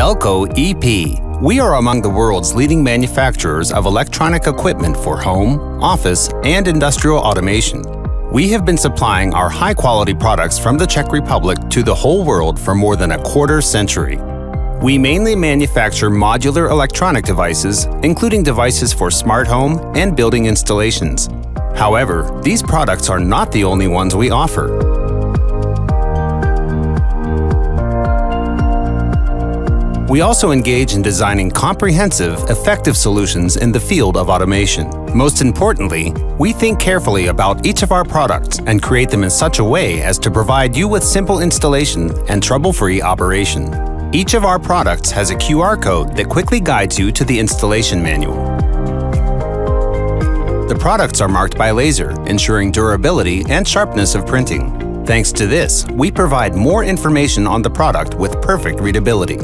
ELKO EP. We are among the world's leading manufacturers of electronic equipment for home, office, and industrial automation. We have been supplying our high-quality products from the Czech Republic to the whole world for more than a quarter century. We mainly manufacture modular electronic devices, including devices for smart home and building installations. However, these products are not the only ones we offer. We also engage in designing comprehensive, effective solutions in the field of automation. Most importantly, we think carefully about each of our products and create them in such a way as to provide you with simple installation and trouble-free operation. Each of our products has a QR code that quickly guides you to the installation manual. The products are marked by laser, ensuring durability and sharpness of printing. Thanks to this, we provide more information on the product with perfect readability.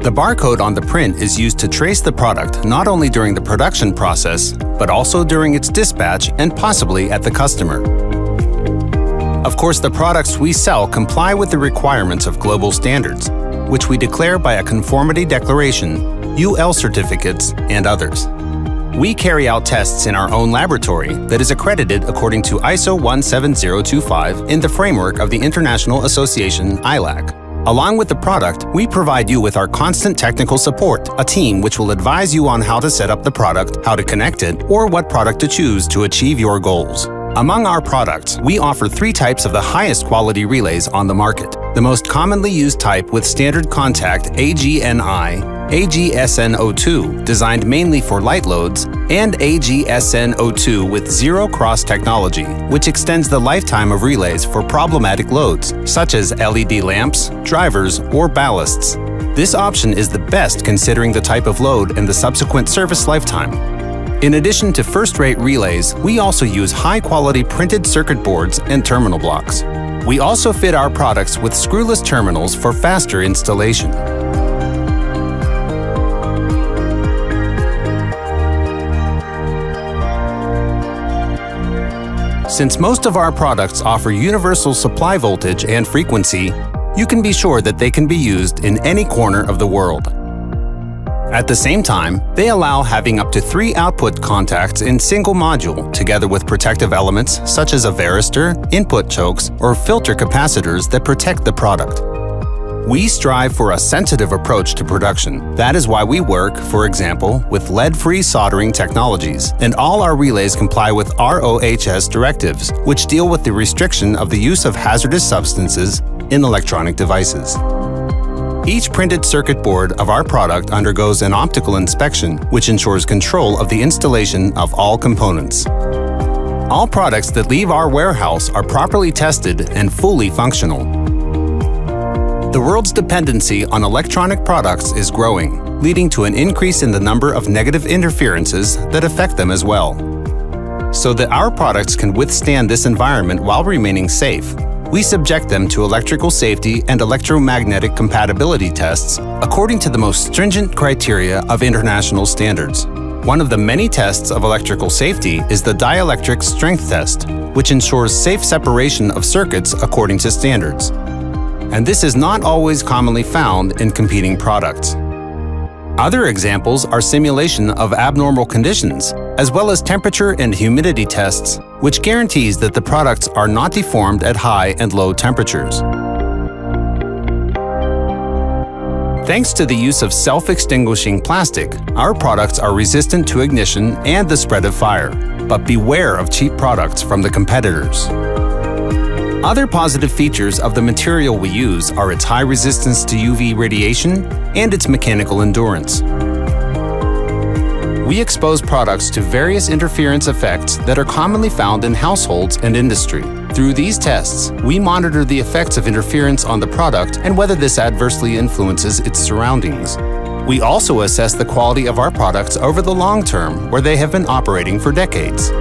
The barcode on the print is used to trace the product not only during the production process, but also during its dispatch and possibly at the customer. Of course, the products we sell comply with the requirements of global standards, which we declare by a conformity declaration, UL certificates, and others. We carry out tests in our own laboratory that is accredited according to ISO 17025 in the framework of the International Association ILAC. Along with the product, we provide you with our constant technical support, a team which will advise you on how to set up the product, how to connect it, or what product to choose to achieve your goals. Among our products, we offer 3 types of the highest quality relays on the market. The most commonly used type with standard contact AGNI, AGSN02, designed mainly for light loads, and AGSN02 with zero cross technology, which extends the lifetime of relays for problematic loads, such as LED lamps, drivers, or ballasts. This option is the best considering the type of load and the subsequent service lifetime. In addition to first-rate relays, we also use high-quality printed circuit boards and terminal blocks. We also fit our products with screwless terminals for faster installation. Since most of our products offer universal supply voltage and frequency, you can be sure that they can be used in any corner of the world. At the same time, they allow having up to 3 output contacts in single module, together with protective elements such as a varistor, input chokes, or filter capacitors that protect the product. We strive for a sensitive approach to production. That is why we work, for example, with lead-free soldering technologies, and all our relays comply with RoHS directives, which deal with the restriction of the use of hazardous substances in electronic devices. Each printed circuit board of our product undergoes an optical inspection, which ensures control of the installation of all components. All products that leave our warehouse are properly tested and fully functional. The world's dependency on electronic products is growing, leading to an increase in the number of negative interferences that affect them as well. So that our products can withstand this environment while remaining safe, we subject them to electrical safety and electromagnetic compatibility tests according to the most stringent criteria of international standards. One of the many tests of electrical safety is the dielectric strength test, which ensures safe separation of circuits according to standards. And this is not always commonly found in competing products. Other examples are simulation of abnormal conditions, as well as temperature and humidity tests, which guarantees that the products are not deformed at high and low temperatures. Thanks to the use of self-extinguishing plastic, our products are resistant to ignition and the spread of fire. But beware of cheap products from the competitors. Other positive features of the material we use are its high resistance to UV radiation and its mechanical endurance. We expose products to various interference effects that are commonly found in households and industry. Through these tests, we monitor the effects of interference on the product and whether this adversely influences its surroundings. We also assess the quality of our products over the long term, where they have been operating for decades.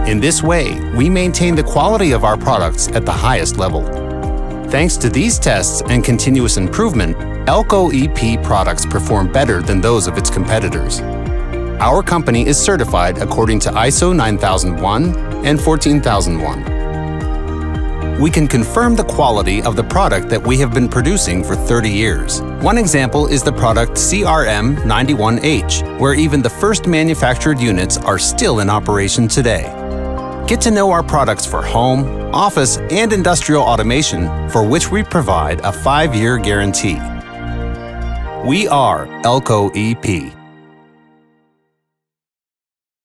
In this way, we maintain the quality of our products at the highest level. Thanks to these tests and continuous improvement, ELKO EP products perform better than those of its competitors. Our company is certified according to ISO 9001 and 14001. We can confirm the quality of the product that we have been producing for 30 years. One example is the product CRM91H, where even the first manufactured units are still in operation today. Get to know our products for home, office, and industrial automation, for which we provide a 5-year guarantee. We are ELKO EP.